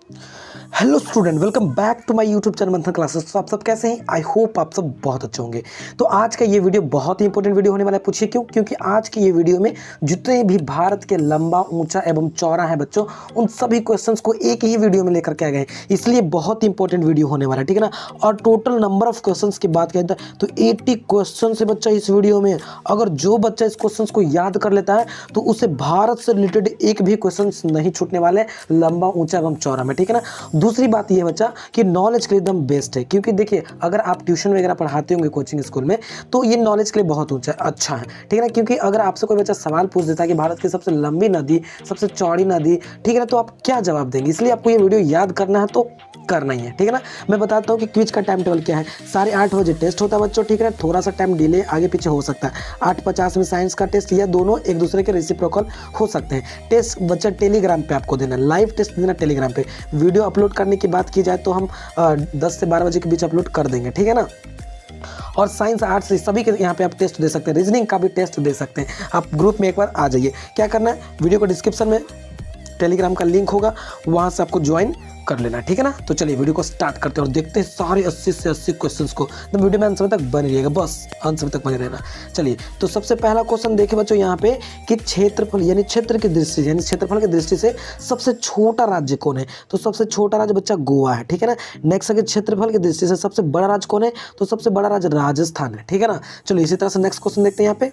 Hello student, welcome back to my YouTube channel Manthan classes. तो आप सब कैसे हैं? आई होप आप सब बहुत अच्छे होंगे। तो आज का ये वीडियो बहुत ही इंपॉर्टेंट वीडियो होने वाला है। पूछिए क्यों? क्योंकि आज की ये वीडियो में जितने भी भारत के लंबा, ऊंचा एवं चौड़ा है बच्चों, उन सभी क्वेश्चंस को एक ही वीडियो में लेकर के आ गए, इसलिए बहुत इंपॉर्टेंट वीडियो होने वाला है, ठीक है ना। और टोटल नंबर ऑफ क्वेश्चंस की बात करें तो 80 क्वेश्चन है बच्चा इस वीडियो में। अगर जो बच्चा इस क्वेश्चन को याद कर लेता है तो उसे भारत से रिलेटेड एक भी क्वेश्चन नहीं छूटने वाले, लंबा, ऊंचा एवं चौड़ा में, ठीक है ना। दूसरी बात यह बच्चा कि नॉलेज के लिए एकदम बेस्ट है, क्योंकि देखिए अगर आप ट्यूशन वगैरह पढ़ाते होंगे कोचिंग स्कूल में तो ये नॉलेज के लिए बहुत ऊंचा अच्छा है, ठीक है ना। क्योंकि अगर आपसे कोई बच्चा सवाल पूछ देता है कि भारत की सबसे लंबी नदी, सबसे चौड़ी नदी, ठीक है ना, तो आप क्या जवाब देंगे। इसलिए आपको ये वीडियो याद करना है तो करना ही है, ठीक है ना। मैं बताता हूँ कि क्विज का टाइम टेबल क्या है। 8:30 बजे टेस्ट होता है बच्चों, ठीक है ना। थोड़ा सा टाइम डिले आगे पीछे हो सकता है। 8:50 में साइंस का टेस्ट, या दोनों एक दूसरे के रेसिप्रोकल हो सकते हैं। टेस्ट बच्चा टेलीग्राम पे आपको देना, लाइव टेस्ट देना टेलीग्राम पे। वीडियो अपलोड करने की बात की जाए तो हम 10 से 12 बजे के बीच अपलोड कर देंगे, ठीक है ना। और साइंस, आर्ट्स, सभी के यहाँ पे आप टेस्ट दे सकते हैं। रीजनिंग का भी टेस्ट दे सकते हैं। आप ग्रुप में एक बार आ जाइए। क्या करना है, वीडियो को डिस्क्रिप्शन में टेलीग्राम का लिंक होगा, वहाँ से आपको ज्वाइन कर लेना, ठीक है ना। तो चलिए वीडियो को स्टार्ट करते हैं और देखते हैं सारे 80 से 80 क्वेश्चंस को। तो वीडियो में अंत समय तक बने रहिएगा, बस अंत समय तक बने रहना। चलिए तो सबसे पहला क्वेश्चन देखिए बच्चों यहाँ पे कि क्षेत्रफल यानी क्षेत्र की दृष्टि से, यानी क्षेत्रफल की दृष्टि से सबसे छोटा राज्य कौन है। तो सबसे छोटा राज्य बच्चा गोवा है, ठीक है ना। नेक्स्ट है क्षेत्रफल की दृष्टि से सबसे बड़ा राज्य कौन है। तो सबसे बड़ा राज्य राजस्थान है, ठीक है ना। चलो इसी तरह से नेक्स्ट क्वेश्चन देखते हैं यहाँ पे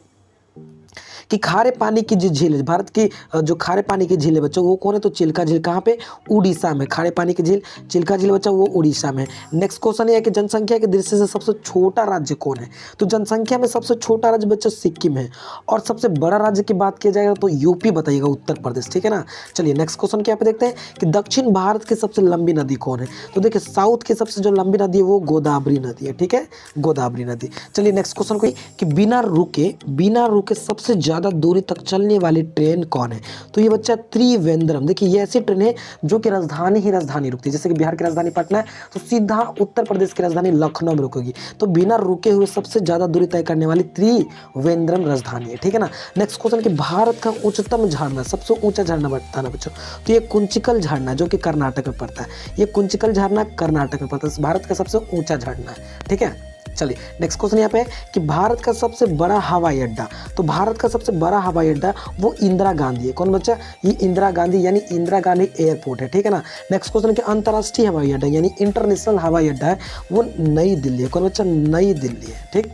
कि खारे पानी की जो झील है, भारत की जो खारे पानी की झील है बच्चों, वो कौन है। तो चिल्का झील कहाँ पे? उड़ीसा में। खारे पानी की झील चिल्का झील बच्चा वो उड़ीसा में। नेक्स्ट क्वेश्चन ये है कि जनसंख्या की दृष्टि से सबसे छोटा राज्य कौन है। तो जनसंख्या में सबसे छोटा राज्य बच्चों सिक्किम है। और सबसे बड़ा राज्य की बात किया जाएगा तो यूपी बताइएगा, उत्तर प्रदेश, ठीक है ना। चलिए नेक्स्ट क्वेश्चन क्या पे देखते हैं कि दक्षिण भारत की सबसे लंबी नदी कौन है। तो देखिए साउथ की सबसे जो लंबी नदी है वो गोदावरी नदी है, ठीक है, गोदावरी नदी। चलिए नेक्स्ट क्वेश्चन को कि बिना रुके सबसे ज्यादा दूरी तक चलने वाली ट्रेन कौन है। तो ये बच्चा त्रिवेंद्रम। देखिए ये ऐसी ट्रेन है जो कि राजधानी रुकती है। जैसे कि बिहार की राजधानी पटना है तो सीधा उत्तर प्रदेश की राजधानी लखनऊ में रुकेगी। तो बिना रुके हुए सबसे ज्यादा दूरी तय करने वाली त्रिवेंद्रम राजधानी है, ठीक है ना। नेक्स्ट क्वेश्चन कि भारत का उच्चतम झरना, सबसे ऊंचा झरना बताना बच्चों। तो ये कुंचिकल झरना जो कि कर्नाटक में पड़ता है। ये कुंचिकल झरना कर्नाटक में पड़ता है, भारत का सबसे ऊंचा झरना है, ठीक है। चलिए नेक्स्ट क्वेश्चन यहाँ पे है कि भारत का सबसे बड़ा हवाई अड्डा। तो भारत का सबसे बड़ा हवाई अड्डा वो इंदिरा गांधी है। कौन बच्चा? ये इंदिरा गांधी यानी इंदिरा गांधी एयरपोर्ट है, ठीक है ना। नेक्स्ट क्वेश्चन है कि अंतर्राष्ट्रीय हवाई अड्डा यानी इंटरनेशनल हवाई अड्डा है वो नई दिल्ली है। कौन बच्चा? नई दिल्ली है, ठीक,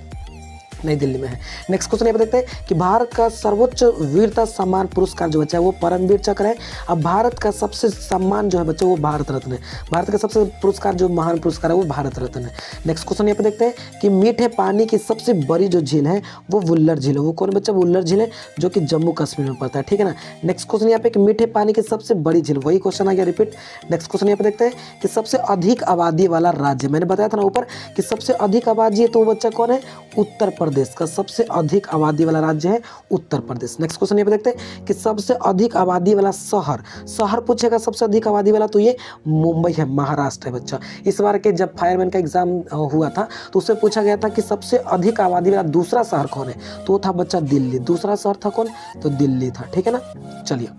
नई दिल्ली में है। नेक्स्ट क्वेश्चन ये देखते हैं कि भारत का सर्वोच्च वीरता सम्मान पुरस्कार जो बच्चा है वो परमवीर चक्र है। अब भारत का सबसे सम्मान जो है बच्चा वो भारत रत्न है। भारत का सबसे पुरस्कार जो महान पुरस्कार है वो भारत रत्न है। नेक्स्ट क्वेश्चन यहाँ पे देखते हैं कि मीठे पानी की सबसे बड़ी जो झील है वो वुल्लर झील है। वो कौन बच्चा? वुल्लर झील है जो कि जम्मू कश्मीर में पड़ता है, ठीक है ना। नेक्स्ट क्वेश्चन यहाँ पे कि मीठे पानी की सबसे बड़ी झील, वही क्वेश्चन आ गया रिपीट। नेक्स्ट क्वेश्चन यहाँ पे देखते हैं कि सबसे अधिक आबादी वाला राज्य, मैंने बताया था ना ऊपर कि सबसे अधिक आबादी है तो वो बच्चा कौन है? उत्तर प्रदेश का सबसे अधिक आबादी वाला राज्य है उत्तर प्रदेश। नेक्स्ट क्वेश्चन ये देखते हैं कि सबसे अधिक आबादी वाला शहर पूछेगा सबसे अधिक आबादी वाला, तो ये मुंबई है, महाराष्ट्र है बच्चा। इस बार के जब फायरमैन का एग्जाम हुआ था तो उससे पूछा गया था कि सबसे अधिक आबादी वाला दूसरा शहर कौन है, तो वो था बच्चा दिल्ली। दूसरा शहर था कौन? तो दिल्ली था, ठीक है ना। चलिए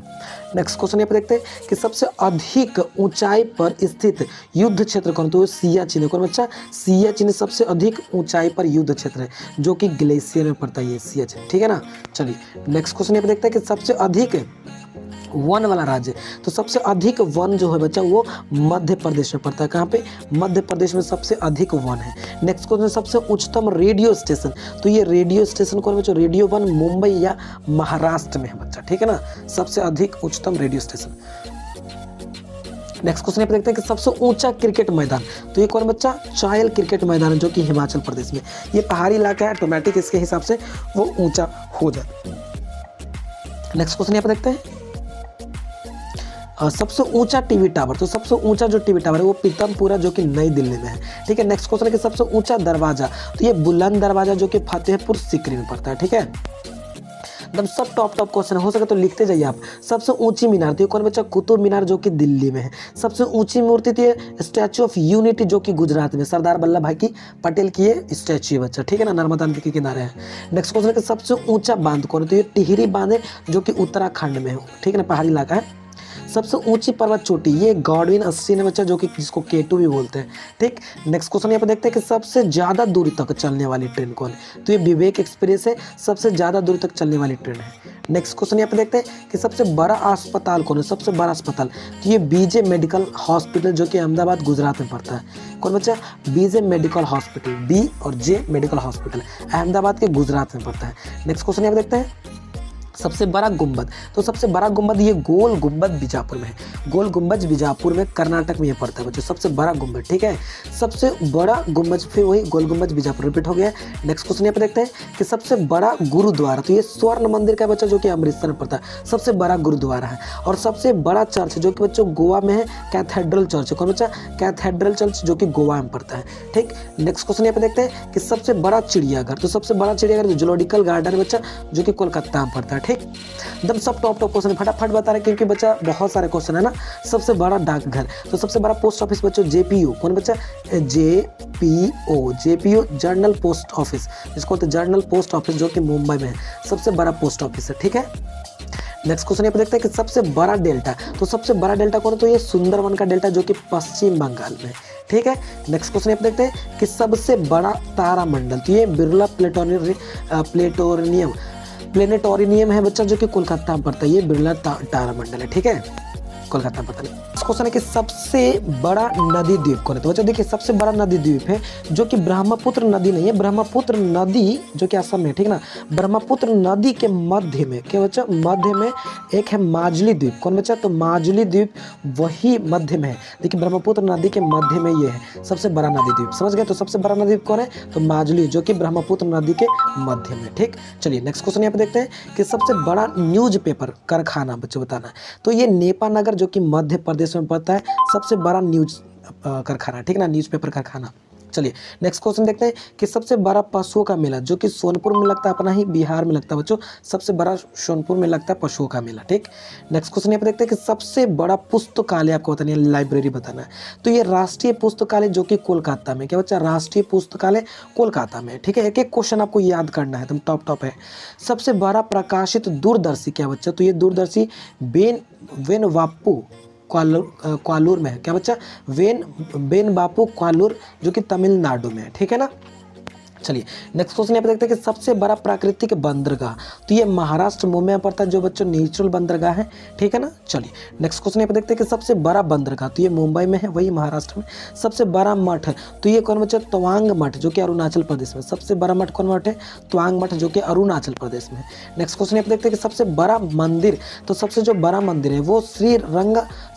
नेक्स्ट क्वेश्चन यहाँ पे देखते हैं कि सबसे अधिक ऊंचाई पर स्थित युद्ध क्षेत्र कौन? तो सियाचिन है। कौन बच्चा? सियाचिन सबसे अधिक ऊंचाई पर युद्ध क्षेत्र है जो कि ग्लेशियर में पड़ता है, ये सियाचिन, ठीक है ना। चलिए नेक्स्ट क्वेश्चन यहाँ पे देखते हैं कि सबसे अधिक वन वाला राज्य। तो सबसे अधिक वन जो है बच्चा वो मध्य प्रदेश में पड़ता है। कहाँ पे? मध्य प्रदेश में सबसे अधिक वन है। नेक्स्ट क्वेश्चन सबसे उच्चतम रेडियो स्टेशन। तो ये रेडियो स्टेशन कौन बच्चा? रेडियो वन मुंबई या महाराष्ट्र में है बच्चा, ठीक है ना। सबसे अधिक उच्चतम रेडियो स्टेशन। नेक्स्ट क्वेश्चन पे देखते हैं कि सबसे ऊंचा क्रिकेट मैदान। तो ये कौन बच्चा? चायल क्रिकेट मैदान है जो कि हिमाचल प्रदेश में। ये पहाड़ी इलाका है, ऑटोमेटिक इसके हिसाब से वो ऊंचा हो जाता है। नेक्स्ट क्वेश्चन यहाँ पे देखते हैं सबसे ऊंचा टीवी टावर। तो सबसे ऊंचा जो टीवी टावर है वो पीतमपुरा जो कि नई दिल्ली में है, ठीक है। नेक्स्ट क्वेश्चन है कि सबसे ऊंचा दरवाजा। तो ये बुलंद दरवाजा जो कि फतेहपुर सीकरी में पड़ता है, ठीक है। एकदम सब टॉप क्वेश्चन हो सके तो लिखते जाइए आप। सबसे ऊंची मीनार थी कौन बच्चा? कुतुब मीनार जो कि दिल्ली में है। सबसे ऊंची मूर्ति थी स्टैचू ऑफ यूनिटी जो कि गुजरात में, सरदार वल्लभ भाई की पटेल की ये स्टैचू है बच्चा, ठीक है ना, नर्मदा नदी के किनारे है। नेक्स्ट क्वेश्चन है कि सबसे ऊंचा बांध कौन है? तो ये टिहरी बांध है जो कि उत्तराखंड में है, ठीक है ना, पहाड़ी इलाका है। सबसे ऊंची पर्वत चोटी ये गॉडविन अस्सी है बच्चा, जो कि जिसको K2 भी बोलते हैं। ठीक, नेक्स्ट क्वेश्चन यहाँ पे देखते हैं कि सबसे ज़्यादा दूरी तक चलने वाली ट्रेन कौन है? तो ये विवेक एक्सप्रेस है, सबसे ज़्यादा दूरी तक चलने वाली ट्रेन है। नेक्स्ट क्वेश्चन यहाँ पे देखते हैं कि सबसे बड़ा अस्पताल कौन है? सबसे बड़ा अस्पताल तो ये BJ मेडिकल हॉस्पिटल, जो कि अहमदाबाद गुजरात में पड़ता है। कौन बच्चा? BJ मेडिकल हॉस्पिटल, B और J मेडिकल हॉस्पिटल अहमदाबाद के गुजरात में पड़ता है। नेक्स्ट क्वेश्चन यहाँ पे देखते हैं सबसे बड़ा गुंबद, तो सबसे बड़ा गुंबद ये गोल गुंबद बीजापुर में है। गोल गुंबद बीजापुर में कर्नाटक में ये पड़ता है बच्चों, सबसे बड़ा गुंबद। ठीक है, सबसे बड़ा गुंबद फिर वही गोल गुंबद बीजापुर रिपीट हो गया है। नेक्स्ट क्वेश्चन यहाँ पे देखते हैं कि सबसे बड़ा गुरुद्वारा, तो ये स्वर्ण मंदिर का बच्चा, जो कि अमृतसर में पड़ता है, सबसे बड़ा गुरुद्वारा है। और सबसे बड़ा चर्च जो कि बच्चों गोवा में है, कैथेड्रल चर्च। कौन बच्चा? कैथेड्रल चर्च, जो कि गोवा में पड़ता है। ठीक, नेक्स्ट क्वेश्चन यहाँ पे देखते हैं कि सबसे बड़ा चिड़ियाघर, तो सबसे बड़ा चिड़ियाघर जूलॉजिकल गार्डन बच्चा, जो कि कोलकाता में पड़ता है। ठीक, एकदम सब टॉप क्वेश्चन फटाफट बता रहे हैं, क्योंकि बच्चा बहुत सारे क्वेश्चन है ना। सबसे बड़ा डाकघर, तो सबसे बड़ा पोस्ट ऑफिस बच्चों JPO। कौन बच्चा? JPO जर्नल पोस्ट ऑफिस, जिसको बोलते हैं जर्नल पोस्ट ऑफिस, जो कि मुंबई में है, सबसे बड़ा पोस्ट ऑफिस है। ठीक है, नेक्स्ट क्वेश्चन यहाँ पे देखते हैं कि सबसे बड़ा डेल्टा, तो सबसे बड़ा डेल्टा कौन है? तो ये सुंदरवन का डेल्टा, जो कि पश्चिम बंगाल में। ठीक है, नेक्स्ट क्वेश्चन यहाँ पे देखते हैं कि सबसे बड़ा तारामंडल, तो ये बिरला प्लेनेटोरियम है बच्चा, जो कि कोलकाता में पड़ता है। ये बिरला तारामंडल है। ठीक है, कोलकाता में पता नहीं। इस क्वेश्चन है कि सबसे बड़ा नदी द्वीप कौन है? तो बच्चा देखिए, सबसे बड़ा नदी द्वीप है, जो कि ब्रह्मपुत्र नदी नहीं है, ब्रह्मपुत्र नदी जो कि असम में। ठीक ना, ब्रह्मपुत्र नदी के मध्य में क्या बच्चा? मध्य में एक है माजुली द्वीप। कौन बच्चा? तो माजुली द्वीप वही मध्य में है। देखिए, ब्रह्मपुत्र नदी के मध्य में ये है सबसे बड़ा नदी द्वीप। समझ गए? तो सबसे बड़ा नदी द्वीप कौन है? तो माजुली, जो कि ब्रह्मपुत्र नदी के मध्य में। ठीक, चलिए नेक्स्ट क्वेश्चन यहाँ पे देखते हैं कि सबसे बड़ा न्यूज पेपर कारखाना बच्चों बताना है। तो ये नेपानगर, जो कि मध्य प्रदेश में पड़ता है, सबसे बड़ा न्यूज कारखाना। ठीक ना, न्यूज़पेपर कारखाना। चलिए नेक्स्ट क्वेश्चन देखते हैं कि सबसे बड़ा पशुओं का मेला, जो कि सोनपुर में लगता है, अपना ही बिहार में लगता है बच्चों, सबसे बड़ा सोनपुर में लगता है पशुओं का मेला। ठीक, नेक्स्ट क्वेश्चन यहाँ पे देखते हैं कि सबसे बड़ा पुस्तकालय आपको बताना है, लाइब्रेरी बताना है। तो ये राष्ट्रीय पुस्तकालय, जो कि कोलकाता में। क्या बच्चा? राष्ट्रीय पुस्तकालय कोलकाता में। ठीक है, एक एक क्वेश्चन आपको याद करना है, एकदम टॉप है। सबसे बड़ा प्रकाशित दूरदर्शी क्या बच्चा? तो ये दूरदर्शी वेन बापू क्वालूर में है। क्या बच्चा? बेन बापू क्वालूर, जो कि तमिलनाडु में है। ठीक है ना। चलिए नेक्स्ट क्वेश्चन यहाँ पे देखते हैं कि सबसे बड़ा प्राकृतिक बंदरगाह, तो ये महाराष्ट्र मुंबई में पड़ता है, जो बच्चों नेचुरल बंदरगाह है। ठीक है ना। चलिए नेक्स्ट क्वेश्चन यहाँ पे देखते हैं कि सबसे बड़ा बंदरगाह, तो ये मुंबई में है, वही महाराष्ट्र में। सबसे बड़ा मठ, तो ये कौन बच्चा? तवांग मठ, जो कि अरुणाचल प्रदेश में। सबसे बड़ा मठ कौन मठ है? तवांग मठ, जो कि अरुणाचल प्रदेश में है। नेक्स्ट क्वेश्चन यहाँ पे देखते हैं कि सबसे बड़ा मंदिर, तो सबसे जो बड़ा मंदिर है वो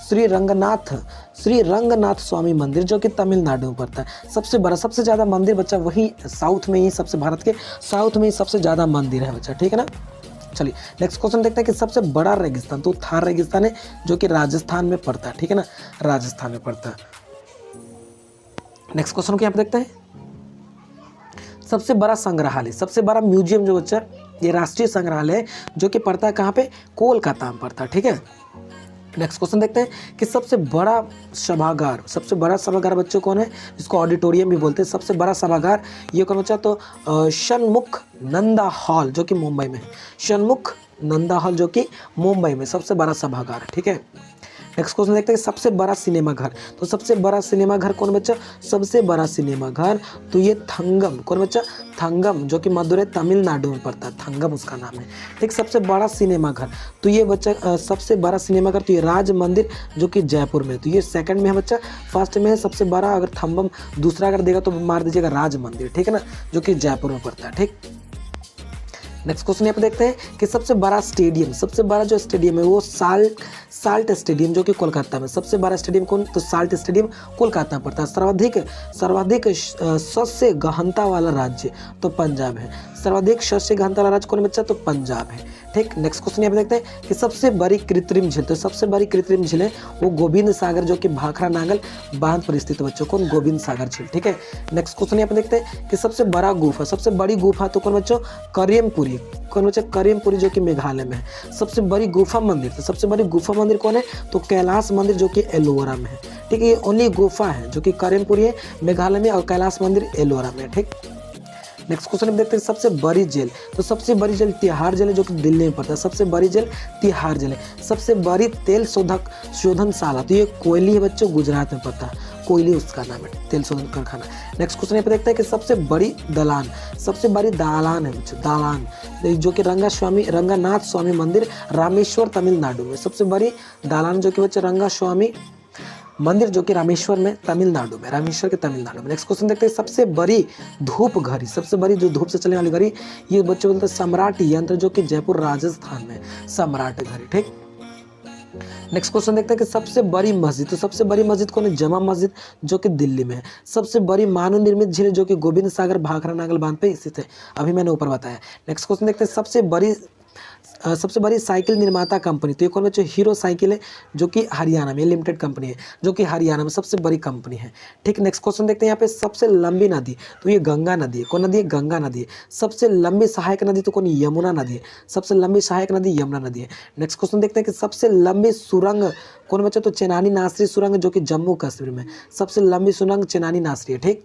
श्री रंगनाथ स्वामी मंदिर, जो कि तमिलनाडु में पड़ता है। सबसे बड़ा, सबसे ज़्यादा मंदिर बच्चा वही साउथ में ही, सबसे भारत के साउथ में ही सबसे ज़्यादा मंदिर है बच्चा। ठीक है ना। चलिए नेक्स्ट क्वेश्चन देखते हैं कि सबसे बड़ा रेगिस्तान, तो थार रेगिस्तान है, जो कि राजस्थान में पड़ता है। ठीक है ना, राजस्थान में पड़ता है। नेक्स्ट क्वेश्चन को यहाँ पे देखते हैं, सबसे बड़ा संग्रहालय, सबसे बड़ा म्यूजियम जो बच्चा, ये राष्ट्रीय संग्रहालय है, जो कि पड़ता है कहाँ पे? कोलकाता में पड़ता है। ठीक है। नेक्स्ट क्वेश्चन देखते हैं कि सबसे बड़ा सभागार, सबसे बड़ा सभागार बच्चों कौन है? जिसको ऑडिटोरियम भी बोलते हैं। सबसे बड़ा सभागार ये कौन बच्चा? तो षणमुख नंदा हॉल, जो कि मुंबई में है। षणमुख नंदा हॉल, जो कि मुंबई में सबसे बड़ा सभागार। ठीक है। नेक्स्ट क्वेश्चन देखते हैं सबसे बड़ा सिनेमा घर, तो सबसे बड़ा सिनेमा घर कौन बच्चा? सबसे बड़ा सिनेमा घर तो ये थंगम, कौन बच्चा? थंगम, जो कि मदुरै तमिलनाडु में पड़ता है, थंगम उसका नाम है। ठीक, सबसे बड़ा सिनेमा घर तो ये बच्चा सबसे बड़ा सिनेमा घर तो ये राज मंदिर, जो कि जयपुर में। तो ये सेकंड में है बच्चा, फर्स्ट में है सबसे बड़ा, अगर थंगम दूसरा अगर देगा तो मार दीजिएगा राज मंदिर। ठीक है ना, जो कि जयपुर में पड़ता है। ठीक, नेक्स्ट क्वेश्चन यहाँ पे देखते हैं कि सबसे बड़ा स्टेडियम, सबसे बड़ा जो स्टेडियम है वो साल्ट स्टेडियम, जो कि कोलकाता में। सबसे बड़ा स्टेडियम कौन? तो साल्ट स्टेडियम कोलकाता में पड़ता है। सर्वाधिक सस्य गहनता वाला राज्य तो पंजाब है। सर्वाधिक सस्य गहनता वाला राज्य कौन बच्चा? तो पंजाब है। ठीक, नेक्स्ट क्वेश्चन यहाँ पे देखते हैं कि सबसे बड़ी कृत्रिम झील, तो सबसे बड़ी कृत्रिम झील है वो गोविंद सागर, जो कि भाखड़ा नागल बांध पर स्थित बच्चों को गोविंद सागर झील। ठीक है। नेक्स्ट क्वेश्चन यहाँ पे देखते हैं कि सबसे बड़ा गुफा, सबसे बड़ी गुफा तो कौन बच्चों? करियमपुरी, कौन बच्चा? करियमपुरी, जो कि मेघालय में है। सबसे बड़ी गुफा मंदिर, तो सबसे बड़ी गुफा मंदिर कौन है? तो कैलाश मंदिर, जो कि एलोरा में है। ठीक है, ये ओनली गुफा है जो कि करियमपुरी है मेघालय में, और कैलाश मंदिर एलोरा में। ठीक, नेक्स्ट क्वेश्चन हम देखते हैं सबसे बड़ी जेल। तो सबसे बड़ी जेल तिहाड़ जेल है जो कि दिल्ली में पड़ता है। सबसे बड़ी जेल तिहाड़ जेल है। सबसे बड़ी तेल शोधनशाला, तो ये कोयली है बच्चों, गुजरात में पड़ता है। कोयली उसका नाम है, तेल शोधन कारखाना। नेक्स्ट क्वेश्चन यहाँ पे देखते हैं कि सबसे बड़ी दलान, सबसे बड़ी दालान है बच्चों, दालान जो कि रंगनाथ स्वामी मंदिर रामेश्वर तमिलनाडु में। सबसे बड़ी दालान जो कि बच्चे रंगा स्वामी मंदिर जो कि रामेश्वर में तमिलनाडु में, रामेश्वर के तमिलनाडु में। नेक्स्ट क्वेश्चन देखते हैं सबसे बड़ी धूप घड़ी, सबसे बड़ी जो धूप से चलने वाली घड़ी, ये बच्चों बोलते हैं सम्राट यंत्र जो कि जयपुर राजस्थान में, सम्राट घड़ी। ठीक, नेक्स्ट क्वेश्चन देखते हैं कि सबसे बड़ी मस्जिद। तो सबसे बड़ी मस्जिद कौन है? जमा मस्जिद जो कि दिल्ली में है। सबसे बड़ी मानव निर्मित झील जो कि गोविंद सागर भाखड़ा नागल बांध पे स्थित है, अभी मैंने ऊपर बताया। नेक्स्ट क्वेश्चन देखते हैं सबसे बड़ी साइकिल निर्माता कंपनी। तो ये कौन बच्चों? हीरो साइकिल है जो कि हरियाणा में, लिमिटेड कंपनी है जो कि हरियाणा में सबसे बड़ी कंपनी है। ठीक, नेक्स्ट क्वेश्चन देखते हैं यहाँ पे सबसे लंबी नदी। तो ये गंगा नदी है। कौन नदी है? गंगा नदी है। सबसे लंबी सहायक नदी तो कौन? यमुना नदी है। सबसे लंबी सहायक नदी यमुना नदी है। नेक्स्ट क्वेश्चन देखते हैं कि सबसे लंबी सुरंग कौन बच्चों? तो चेनानी नासरी सुरंग जो कि जम्मू कश्मीर में, सबसे लंबी सुरंग चेनानी नासरी है। ठीक,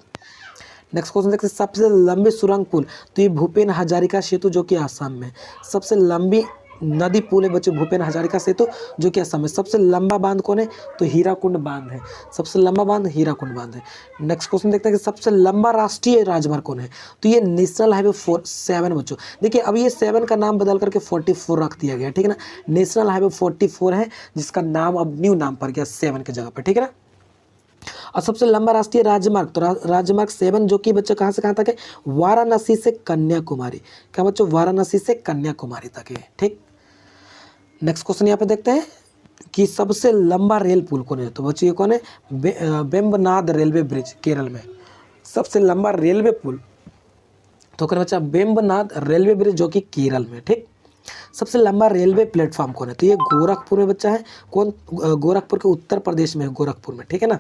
नेक्स्ट क्वेश्चन देखते हैं सबसे लंबी सुरंग पुल। तो ये भूपेन हजारिका सेतु जो कि आसाम में। सबसे लंबी नदी पुल है बच्चों भूपेन हजारिका सेतु जो कि असम में। सबसे लंबा बांध कौन है? तो हीराकुंड बांध है। सबसे लंबा बांध हीराकुंड बांध है। नेक्स्ट क्वेश्चन देखते हैं कि सबसे लंबा राष्ट्रीय राजमार्ग कौन है? तो ये नेशनल हाईवे 7 बच्चों। देखिए अब ये 7 का नाम बदल करके 44 रख दिया गया, ठीक है ना। नेशनल हाईवे 44 है जिसका नाम अब न्यू नाम पड़ गया 7 की जगह पर, ठीक है ना। और सबसे लंबा राष्ट्रीय राजमार्ग, तो राजमार्ग 7 जो कि बच्चों कहाँ से कहाँ तक है? वाराणसी से कन्याकुमारी। क्या बच्चों? वाराणसी से कन्याकुमारी तक है। ठीक, नेक्स्ट क्वेश्चन यहाँ पे देखते हैं कि सबसे लंबा रेल पुल कौन है? तो बच्चों ये कौन है? बेम्बनाद रेलवे ब्रिज, केरल में सबसे लंबा रेलवे पुल। तो कौन बच्चा? बेम्बनाद रेलवे ब्रिज जो कि केरल में। ठीक, सबसे लंबा रेलवे प्लेटफॉर्म कौन है? तो ये गोरखपुर में बच्चा है। कौन? गोरखपुर के उत्तर प्रदेश में है, गोरखपुर में, ठीक है ना।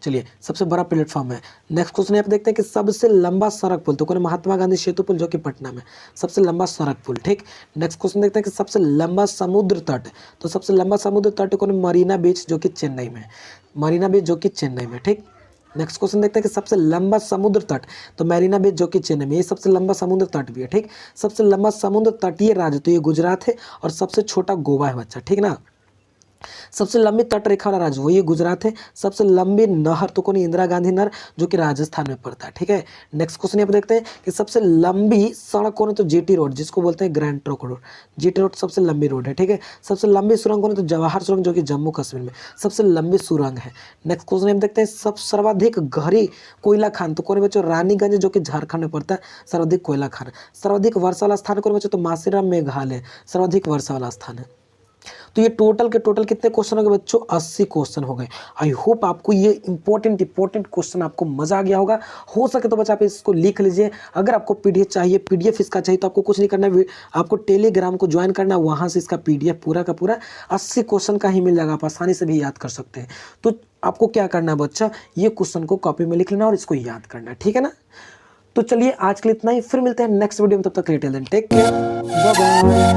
चलिए सबसे बड़ा प्लेटफॉर्म है। नेक्स्ट क्वेश्चन यहाँ पे देखते हैं कि सबसे लंबा सड़क पुल। तो कौन? महात्मा गांधी सेतु पुल जो कि पटना में, सबसे लंबा सड़क पुल। ठीक, नेक्स्ट क्वेश्चन देखते हैं कि सबसे लंबा समुद्र तट। तो सबसे लंबा समुद्र तट कौन? मरीना बीच जो कि चेन्नई में, मरीना बीच जो कि चेन्नई में। ठीक, नेक्स्ट क्वेश्चन देखते हैं कि सबसे लंबा समुद्र तट। तो मैरीना बीच जो कि चेन्नई में, ये सबसे लंबा समुद्र तट भी है। ठीक, सबसे लंबा समुद्र तटीय राज्य तो ये गुजरात है और सबसे छोटा गोवा है बच्चा, ठीक ना। सबसे लंबी तट रेखा वाला राज्य वो ये गुजरात है। सबसे लंबी नहर तो कौन? इंदिरा गांधी नहर जो कि राजस्थान में पड़ता है, ठीक है। नेक्स्ट क्वेश्चन यहाँ पे देखते हैं कि सबसे लंबी सड़क कौन है? तो जीटी रोड जिसको बोलते हैं grand trunk road, GT road सबसे लंबी रोड है, ठीक है। सबसे लंबी सुरंग कौन है? तो जवाहर सुरंग जो कि जम्मू कश्मीर में सबसे लंबी सुरंग है। नेक्स्ट क्वेश्चन हम देखते हैं सब सर्वाधिक गहरी कोयला खान। तो कौन बच्चों? रानीगंज जो कि झारखंड में पड़ता है, सर्वाधिक कोयला खान। सर्वाधिक वर्षा वाला स्थान कौन बच्चों? तो मासेराम मेघालय सर्वाधिक वर्षा वाला स्थान है। तो ये टोटल के टोटल कितने क्वेश्चन हो गए बच्चों? 80 क्वेश्चन हो गए। आई होप आपको ये इंपॉर्टेंट क्वेश्चन आपको मजा आ गया होगा। हो सके तो बच्चा आप इसको लिख लीजिए। अगर आपको पीडीएफ चाहिए, पीडीएफ इसका चाहिए, तो आपको कुछ नहीं करना है, आपको टेलीग्राम को ज्वाइन करना है। वहाँ से इसका पीडीएफ पूरा का पूरा 80 क्वेश्चन का ही मिल जाएगा। आप आसानी से भी याद कर सकते हैं। तो आपको क्या करना है बच्चा? ये क्वेश्चन को कॉपी में लिख लेना और इसको याद करना है, ठीक है ना। तो चलिए आज के लिए इतना ही, फिर मिलते हैं नेक्स्ट वीडियो में। तब तक till then take care, bye bye.